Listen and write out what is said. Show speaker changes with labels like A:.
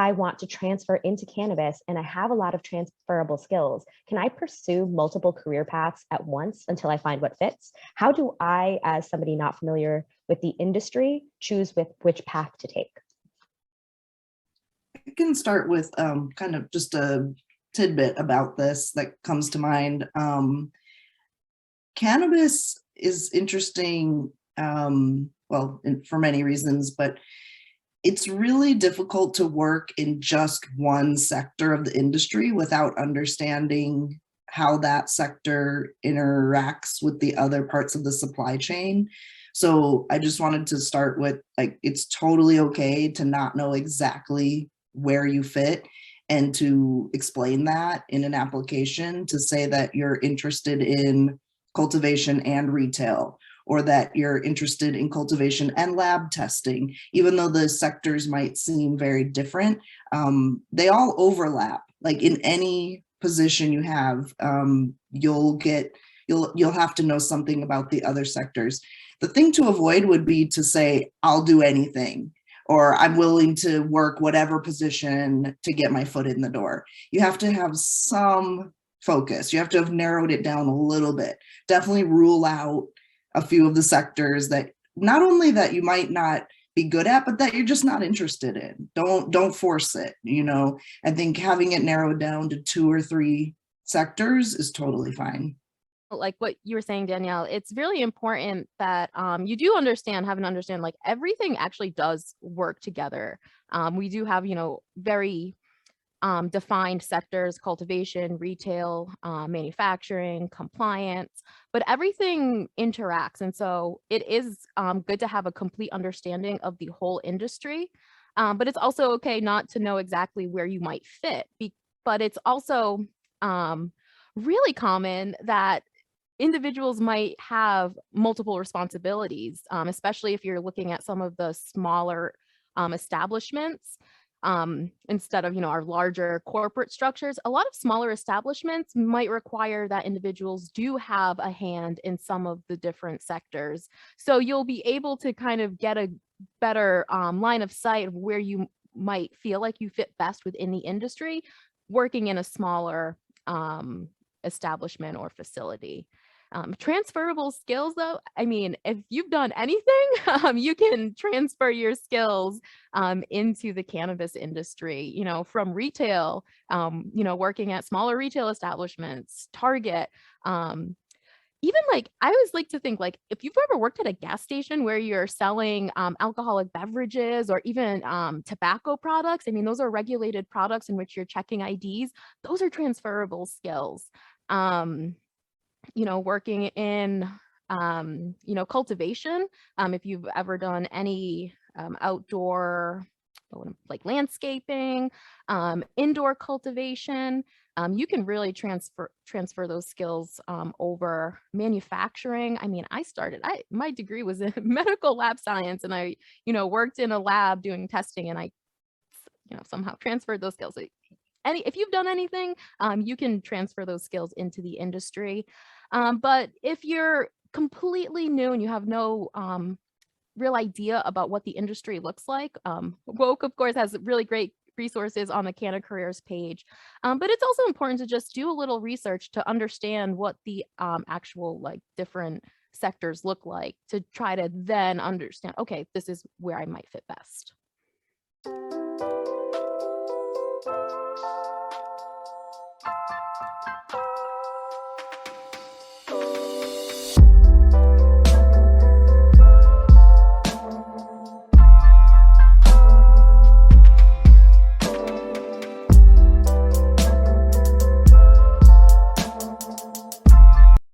A: I want to transfer into cannabis and I have a lot of transferable skills, can I pursue multiple career paths at once until I find what fits? How do I, as somebody not familiar with the industry, choose with which path to take?
B: I can start with kind of just a tidbit about this that comes to mind. Cannabis is interesting, for many reasons, but it's really difficult to work in just one sector of the industry without understanding how that sector interacts with the other parts of the supply chain. So I just wanted to start with, like, it's totally okay to not know exactly where you fit, and to explain that in an application, to say that you're interested in cultivation and retail, or that you're interested in cultivation and lab testing. Even though the sectors might seem very different, they all overlap. Like in any position you have, you'll have to know something about the other sectors. The thing to avoid would be to say, I'll do anything, or I'm willing to work whatever position to get my foot in the door. You have to have some focus. You have to have narrowed it down a little bit. Definitely rule out a few of the sectors that not only that you might not be good at, but that you're just not interested in. Don't force it. I think having it narrowed down to 2 or 3 sectors is totally fine.
C: Like what you were saying, Danielle, it's really important that you do have an understand, like everything actually does work together. We do have, very defined sectors: cultivation, retail, manufacturing, compliance, but everything interacts. And so it is good to have a complete understanding of the whole industry. But it's also okay not to know exactly where you might fit. But it's also really common that individuals might have multiple responsibilities, especially if you're looking at some of the smaller establishments. Instead of, our larger corporate structures, a lot of smaller establishments might require that individuals do have a hand in some of the different sectors. So you'll be able to kind of get a better line of sight of where you might feel like you fit best within the industry, working in a smaller establishment or facility. Transferable skills, though, I mean, if you've done anything, you can transfer your skills into the cannabis industry, from retail, working at smaller retail establishments, Target. Even like, I always like to think, like, if you've ever worked at a gas station where you're selling alcoholic beverages or even tobacco products, I mean, those are regulated products in which you're checking IDs. Those are transferable skills. Working in, cultivation, if you've ever done any outdoor, like landscaping, indoor cultivation, you can really transfer those skills over. Manufacturing, I mean, my degree was in medical lab science, and I, worked in a lab doing testing, and I, somehow transferred those skills. If you've done anything, you can transfer those skills into the industry. But if you're completely new and you have no real idea about what the industry looks like, Woke, of course, has really great resources on the CannaCareers page. But it's also important to just do a little research to understand what the actual, like, different sectors look like, to try to then understand, okay, this is where I might fit best.